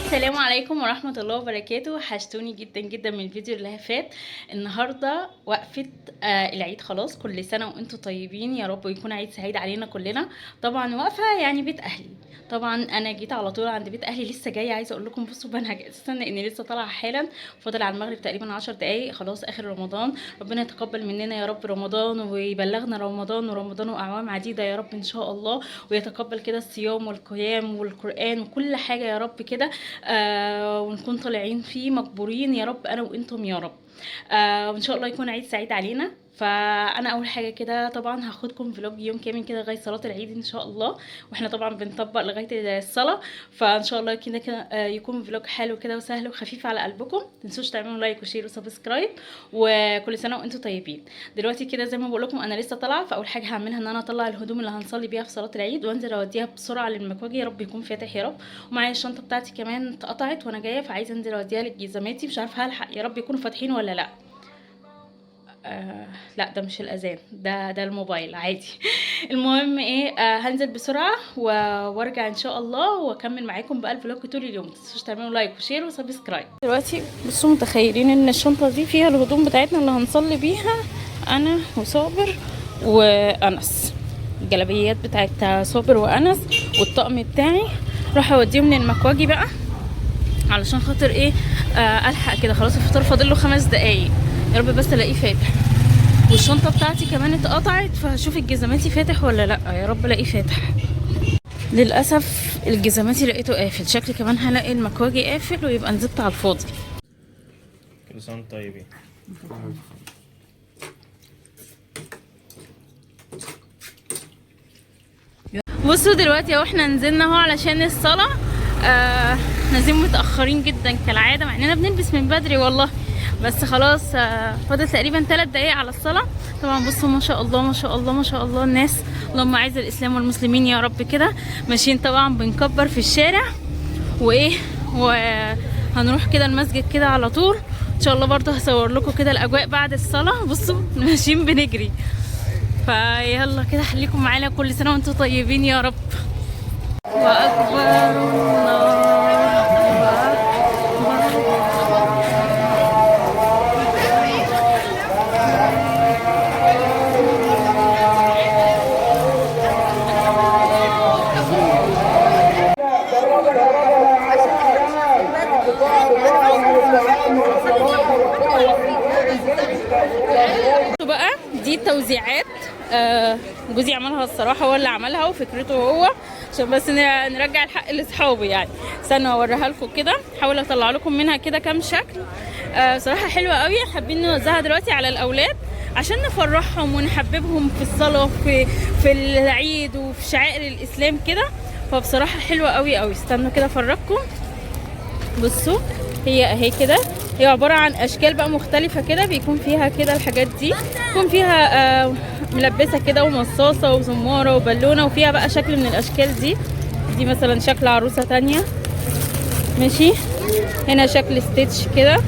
السلام عليكم ورحمة الله وبركاته. وحشتوني جدا جدا من الفيديو اللي فات. النهاردة وقفة العيد خلاص. كل سنة وانتم طيبين، يا رب يكون عيد سعيد علينا كلنا. طبعا واقفة يعني بيت اهلي. طبعا انا جيت على طول عند بيت اهلي، لسه جايه. عايزه اقول لكم بصوا بنهج اساسا اني لسه طالعه حالا. فاضل على المغرب تقريبا 10 دقايق، خلاص اخر رمضان. ربنا يتقبل مننا يا رب رمضان، ويبلغنا رمضان ورمضان واعوام عديده يا رب ان شاء الله. ويتقبل كده الصيام والقيام والقران وكل حاجه يا رب كده. ونكون طالعين فيه مقبورين يا رب انا وانتم يا رب. وان شاء الله يكون عيد سعيد علينا. فانا اول حاجه كده طبعا هاخدكم فلوج يوم كامل كده لغايه صلاه العيد ان شاء الله. واحنا طبعا بنطبق لغايه الصلاه. فان شاء الله كده كده يكون فلوج حلو كده وسهل وخفيف على قلبكم. متنسوش تعملوا لايك وشير وسبسكرايب. وكل سنه وانتم طيبين. دلوقتي كده زي ما بقول لكم انا لسه طالعه، فاول حاجه هعملها ان انا اطلع الهدوم اللي هنصلي بيها في صلاه العيد وانزل اوديها بسرعه للمكواجي. يا رب يكون فاتح يا رب. ومعايا الشنطه بتاعتي كمان اتقطعت وانا جايه، فعايزه انزل اوديها للجزماتي. مش عارفه هلحق، يا رب يكونوا فاتحين ولا لا. لا ده مش الاذان، ده الموبايل عادي. المهم ايه، هنزل بسرعه وارجع ان شاء الله واكمل معاكم بقى الفلوج طول اليوم. متنسوش تعملوا لايك وشير وسبسكرايب. دلوقتي بصوا متخيلين ان الشنطه دي فيها الهدوم بتاعتنا اللي هنصلي بيها انا وصابر وانس. الجلابيات بتاعت صابر وانس والطقم بتاعي راح اوديهم للمكواجي بقى علشان خاطر ايه، الحق كده. خلاص الفطار فاضل له 5 دقايق، يا رب بس الاقيه فاتح. والشنطه بتاعتي كمان اتقطعت، فهشوف الجزماتي فاتح ولا لا. يا رب الاقيه فاتح. للاسف الجزماتي لقيته قافل. شكلي كمان هلاقي المكواجي قافل ويبقى نزلت على الفاضي. كل سنه وانتم طيبين. بصوا دلوقتي اهو احنا نزلنا اهو علشان الصلاه. نازلين متاخرين جدا كالعاده، مع اننا بنلبس من بدري والله. بس خلاص فاضل تقريبا 3 دقايق على الصلاه. طبعا بصوا ما شاء الله ما شاء الله ما شاء الله الناس، اللهم اعز الاسلام والمسلمين يا رب كده. ماشيين طبعا بنكبر في الشارع وايه، وهنروح كده المسجد كده على طول ان شاء الله. برضو هصور لكم كده الاجواء بعد الصلاه. بصوا ماشيين بنجري. فيلا كده خليكم معانا. كل سنه وانتم طيبين يا رب. واكبر الله. بقى دي توزيعات جوزي عملها الصراحه، هو اللي عملها وفكرته هو، عشان بس نرجع الحق لاصحابه يعني. استنوا اوريها لكم كده، احاول اطلع لكم منها كده كام شكل. صراحه حلوه قوي. حابين نوزعها دلوقتي على الاولاد عشان نفرحهم ونحببهم في الصلاه في العيد وفي شعائر الاسلام كده. فبصراحه حلوه قوي قوي. استنوا كده افرجكم. بصوا هي اهي كده، هي عبارة عن اشكال بقى مختلفة كده. بيكون فيها كده الحاجات دي، بيكون فيها ملبسة كده ومصاصة وزمارة وبالونة، وفيها بقى شكل من الاشكال دي. دي مثلا شكل عروسة تانية ماشي. هنا شكل ستيتش كده.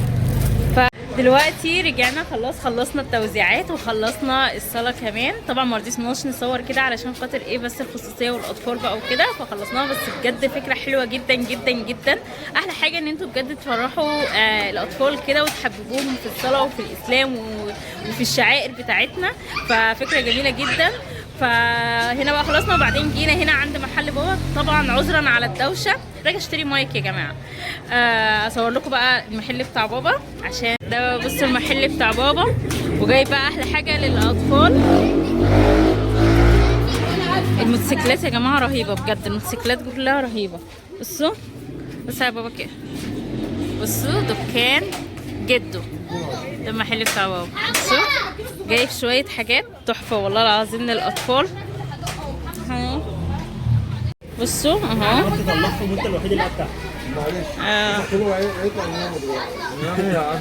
دلوقتي رجعنا خلصنا التوزيعات وخلصنا الصلاه كمان. طبعا ما رضيناش نصور كده علشان خاطر ايه، بس الخصوصيه والاطفال بقى وكده. فخلصناها. بس بجد فكره حلوه جدا جدا جدا. احلى حاجه ان انتوا بجد تفرحوا الاطفال كده وتحببوهم في الصلاه وفي الاسلام وفي الشعائر بتاعتنا. ففكره جميله جدا. فهنا بقى خلصنا، وبعدين جينا هنا عند محل بابا. طبعا عذرا على الدوشه، راجع اشتري مايك يا جماعه. اصور لكم بقى المحل بتاع بابا، عشان ده بصوا المحل بتاع بابا. وجاي بقى احلى حاجه للاطفال، الموتوسيكلات يا جماعه رهيبه بجد. الموتوسيكلات كلها رهيبه. بصوا بصوا يا بابا كده. بصوا دكان جدو، ده المحل بتاع بابا. بصوا جايب شويه حاجات تحفه والله العظيم للاطفال. بصوا اهو. انت طلعتهم وانت الوحيد اللي قاعد. معلش هو هيطلع ينام دلوقتي يا عم.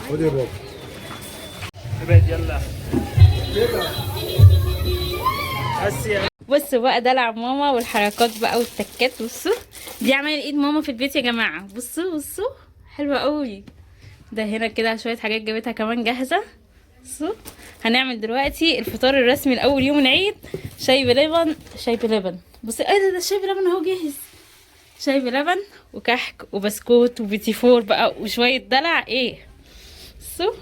خد يا بابا. ابعد يلا بس يا. بصوا بقى دلع ماما والحركات بقى والتكات. بصوا دي عمل ايد ماما في البيت يا جماعه. بصوا حلوه قوي. ده هنا كده شويه حاجات جابتها كمان جاهزه. بصوا هنعمل دلوقتي الفطار الرسمي لاول يوم العيد. شاي بلبن، شاي بلبن. بصي ايه ده الشاي بلبن اهو جاهز. شاي بلبن وكحك وبسكوت وبيتي فور بقى وشويه دلع ايه. بصوا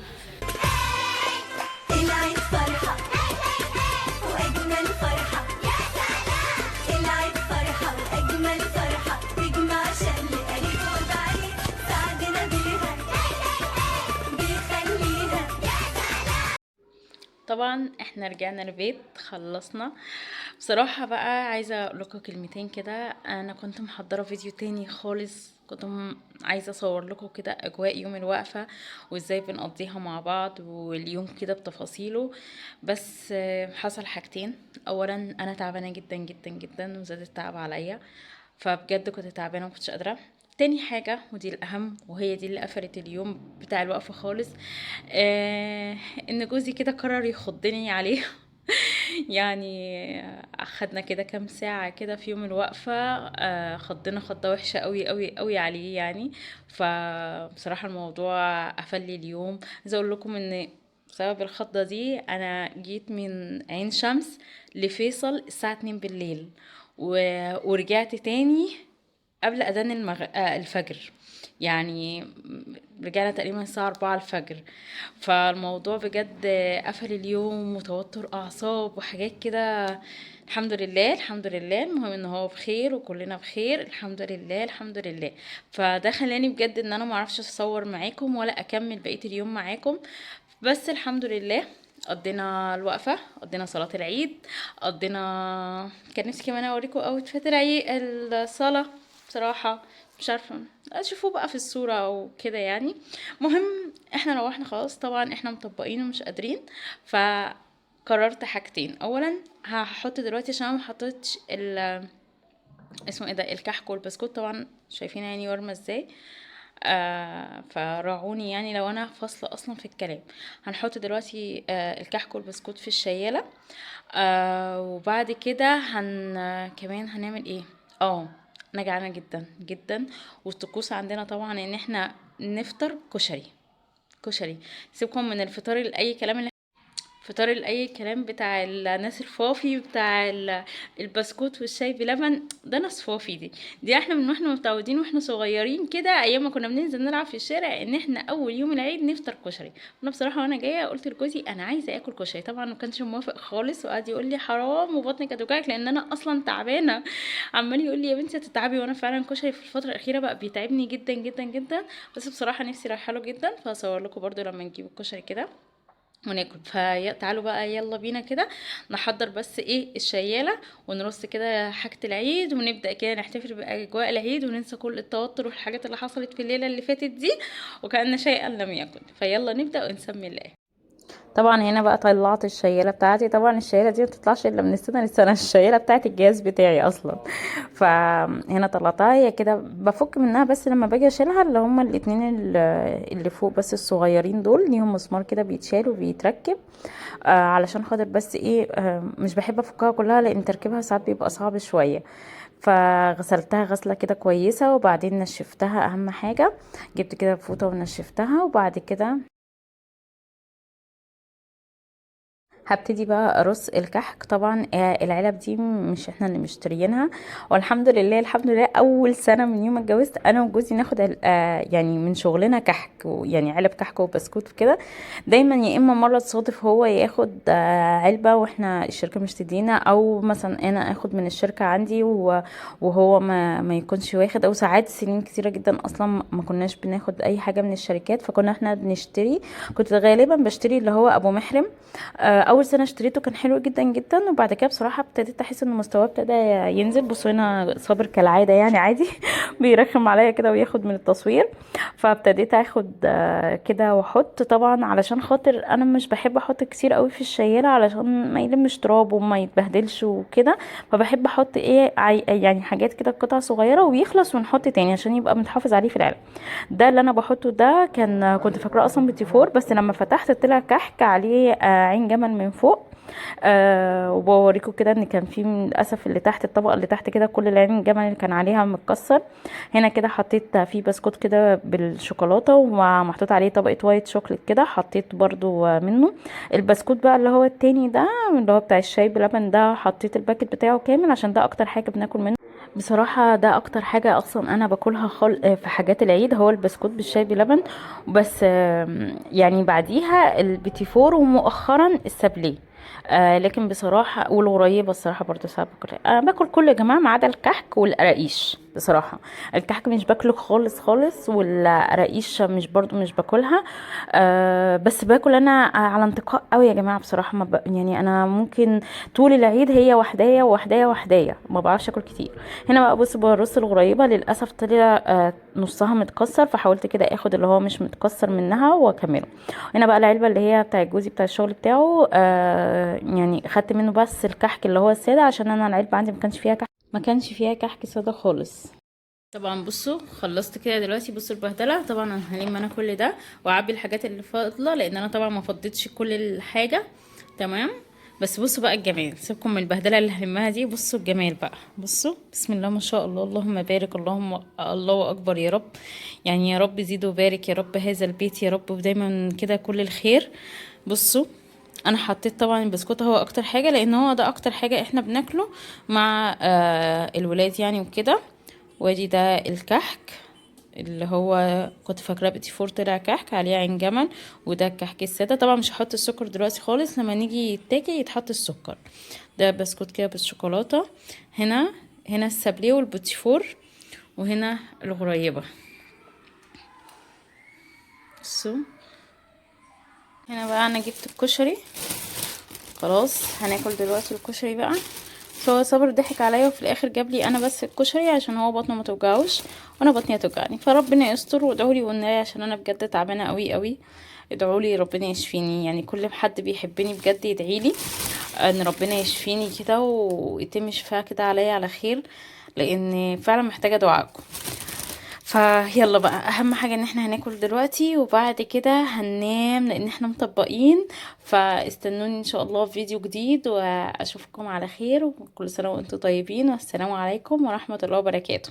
العيد فرحة وأجمل فرحة، العيد فرحة وأجمل فرحة، تجمع شمل قريب وبعيد، سعدنا بيها بيخليها. طبعا احنا رجعنا البيت خلصنا. بصراحة بقى عايزة اقول لكم كلمتين كده. انا كنت محضرة فيديو تاني خالص، كنت عايزة اصور لكم كده اجواء يوم الوقفة وازاي بنقضيها مع بعض واليوم كده بتفاصيله. بس حصل حاجتين. اولا انا تعبانة جدا جدا جدا وزاد التعب عليا، فبجد كنت تعبانة ومكنتش قادرة. تاني حاجة ودي الأهم وهي دي اللي قفلت اليوم بتاع الوقفة خالص، إن جوزي كده قرر يخضني عليه. يعني أخدنا كده كام ساعة كده في يوم الوقفة، خضنا خضة وحشة قوي قوي قوي عليه يعني. فبصراحة الموضوع قفل لي اليوم. عايزة أقول لكم إن بسبب الخضة دي أنا جيت من عين شمس لفيصل الساعة 2 بالليل ورجعت تاني قبل اذان الفجر. يعني رجعنا تقريبا الساعة 4 الفجر. فالموضوع بجد قفل اليوم وتوتر اعصاب وحاجات كده. الحمد لله الحمد لله، المهم ان هو بخير وكلنا بخير الحمد لله الحمد لله. فده خلاني بجد ان انا معرفش اصور معاكم ولا اكمل بقية اليوم معاكم. بس الحمد لله قضينا الوقفة، قضينا صلاة العيد، قضينا كان نفسي كمان اوريكم اوتفيت العيد الصلاة. بصراحة مش عارفة اشوفوه بقى في الصورة او كده يعني. مهم احنا روحنا خلاص، طبعا احنا مطبقين ومش قادرين. فقررت حاجتين. اولا هحط دلوقتي عشان أنا محطتش اسمه ايه ده الكحك والبسكوت، طبعا شايفين يعني ورمة ازاي. فراعوني يعني لو انا فاصله اصلا في الكلام. هنحط دلوقتي الكحك والبسكوت في الشياله. وبعد كده كمان هنعمل ايه. اه انا جعانه جدا جدا. والطقوس عندنا طبعا ان احنا نفطر كشري. كشري سيبكم من الفطار لاي كلام، فطار اي كلام بتاع الناس الفافي بتاع البسكوت والشاي بلبن. ده ناس فافي دي احنا من واحنا متعودين واحنا صغيرين كده ايام ما كنا بننزل نلعب في الشارع ان احنا اول يوم العيد نفطر كشري. انا بصراحه وانا جايه قلت لجوزي انا عايزه اكل كشري، طبعا ما كانش موافق خالص وقعد يقول لي حرام وبطنك هتوجعك لان انا اصلا تعبانه. عمال يقول لي يا بنتي هتتعبي، وانا فعلا كشري في الفتره الاخيره بقى بيتعبني جدا جدا جدا. بس بصراحه نفسي رايحه له جدا، فهصور لكم برضو لما نجيب الكشري كده وناكل. فتعالوا بقى يلا بينا كده نحضر بس ايه الشياله ونرص كده حاجه العيد ونبدا كده نحتفل باجواء العيد وننسى كل التوتر والحاجات اللي حصلت في الليله اللي فاتت دي وكأن شيئا لم يكن. فيلا نبدا ونسمي الله. طبعا هنا بقى طلعت الشياله بتاعتي. طبعا الشياله دي ما بتطلعش الا من السنه للسنه، الشياله بتاعت الجهاز بتاعي اصلا. فهنا طلعتها هي كده بفك منها، بس لما باجي اشيلها اللي هما الاتنين اللي فوق بس الصغيرين دول ليهم مسمار كده بيتشال وبيتركب. علشان خاطر بس ايه مش بحب افكها كلها لان تركيبها ساعات بيبقى صعب شويه. فغسلتها غسله كده كويسه وبعدين نشفتها. اهم حاجه جبت كده فوطه ونشفتها وبعد كده هبتدي بقى ارص الكحك. طبعا العلب دي مش احنا اللي مشتريينها، والحمد لله الحمد لله اول سنه من يوم ما اتجوزت انا وجوزي ناخد يعني من شغلنا كحك، يعني علب كحك وبسكوت وكده. دايما يا اما مره تصادف هو ياخد علبه واحنا الشركه مش تدينا، او مثلا انا اخد من الشركه عندي وهو ما يكونش واخد. او ساعات سنين كتيره جدا اصلا ما كناش بناخد اي حاجه من الشركات، فكنا احنا بنشتري. كنت غالبا بشتري اللي هو ابو محرم. اول سنه اشتريته كان حلو جدا جدا، وبعد كده بصراحه ابتديت احس ان مستواه ابتدى ينزل. بصوا هنا صابر كالعاده يعني عادي بيرخم عليا كده وياخد من التصوير. فابتديت اخد كده واحط، طبعا علشان خاطر انا مش بحب احط كتير قوي في الشياله علشان ما يلمش تراب وما يتبهدلش وكده. فبحب احط ايه يعني حاجات كده قطع صغيره ويخلص ونحط تاني عشان يبقى متحافظ عليه في العلب. ده اللي انا بحطه كنت فاكراه اصلا بتي فور، بس لما فتحت طلع كحك عليه عين جمل من فوق. وبوريكم كده ان كان في للاسف اللي تحت، الطبقه اللي تحت كده كل العين الجمل اللي كان عليها متكسر. هنا كده حطيت فيه بسكوت كده بالشوكولاته ومحطوط عليه طبقه وايت شوكليت كده، حطيت برضو منه. البسكوت بقى اللي هو التاني ده اللي هو بتاع الشاي بلبن ده، حطيت الباكت بتاعه كامل عشان ده اكتر حاجه بناكل منه بصراحة. ده اكتر حاجة اصلا انا باكلها في حاجات العيد، هو البسكوت بالشاي بلبن. بس يعني بعديها البيتي فور ومؤخرا السابليه. لكن بصراحة والغريبة الصراحة برضو ساعات باكلها. انا باكل كله يا جماعة ما عدا الكحك والقراقيش بصراحة. الكحك مش باكله خالص خالص، والقراقيش مش باكلها. بس باكل انا على انتقاء قوي يا جماعة بصراحة. ما يعني انا ممكن طول العيد هي وحداية وحداية وحداية، ما بعرفش اكل كتير. هنا بقى بص برص الغريبة، للأسف طلع نصها متكسر، فحاولت كده اخد اللي هو مش متكسر منها واكمله. هنا بقى العلبة اللي هي بتاع جوزي بتاع الشغل بتاعه، يعني خدت منه بس الكحك اللي هو السادة، عشان انا العلبة عندي ما كانش فيها كحك سادة خالص. طبعا بصوا خلصت كده دلوقتي، بصوا البهدله. طبعا انا هلم انا كل ده واعبي الحاجات اللي فاضله، لان انا طبعا ما فضيتش كل الحاجه. تمام. بس بصوا بقى الجمال، سيبكم من البهدله اللي هلمها دي. بصوا الجمال بقى، بصوا بسم الله ما شاء الله، اللهم بارك، اللهم الله اكبر يا رب. يعني يا رب زيد وبارك يا رب هذا البيت يا رب، ودايما كده كل الخير. بصوا انا حطيت طبعا البسكوت هو اكتر حاجه، لان هو ده اكتر حاجه احنا بناكله مع الولاد يعني وكده. وادي ده الكحك اللي هو كنت فاكراه بيتي فور، طلع كحك عليه عين جمل. وده الكحك الساده. طبعا مش هحط السكر دلوقتي خالص، لما نيجي يتاكل يتحط السكر. ده بسكوت كده بالشوكولاته. هنا السابليه والبيتي فور، وهنا الغريبه. بصوا هنا بقى انا جبت الكشري، خلاص هناكل دلوقتي الكشري بقى. فهو صبر ضحك عليا وفي الاخر جاب لي انا بس الكشري، عشان هو بطنه ما توجعوش وانا بطني هتوجعني. فربنا يستر، وادعوا لي والنبي عشان انا بجد تعبانه قوي قوي. ادعوا لي ربنا يشفيني، يعني كل حد بيحبني بجد يدعي لي ان ربنا يشفيني كده ويتم شفاها كده عليا على خير، لان فعلا محتاجه دعائكم. فيلا بقى، اهم حاجة ان احنا هناكل دلوقتي وبعد كده هننام، لان احنا مطبقين. فاستنوني ان شاء الله في فيديو جديد، واشوفكم على خير، وكل سنة وانتم طيبين، والسلام عليكم ورحمة الله وبركاته.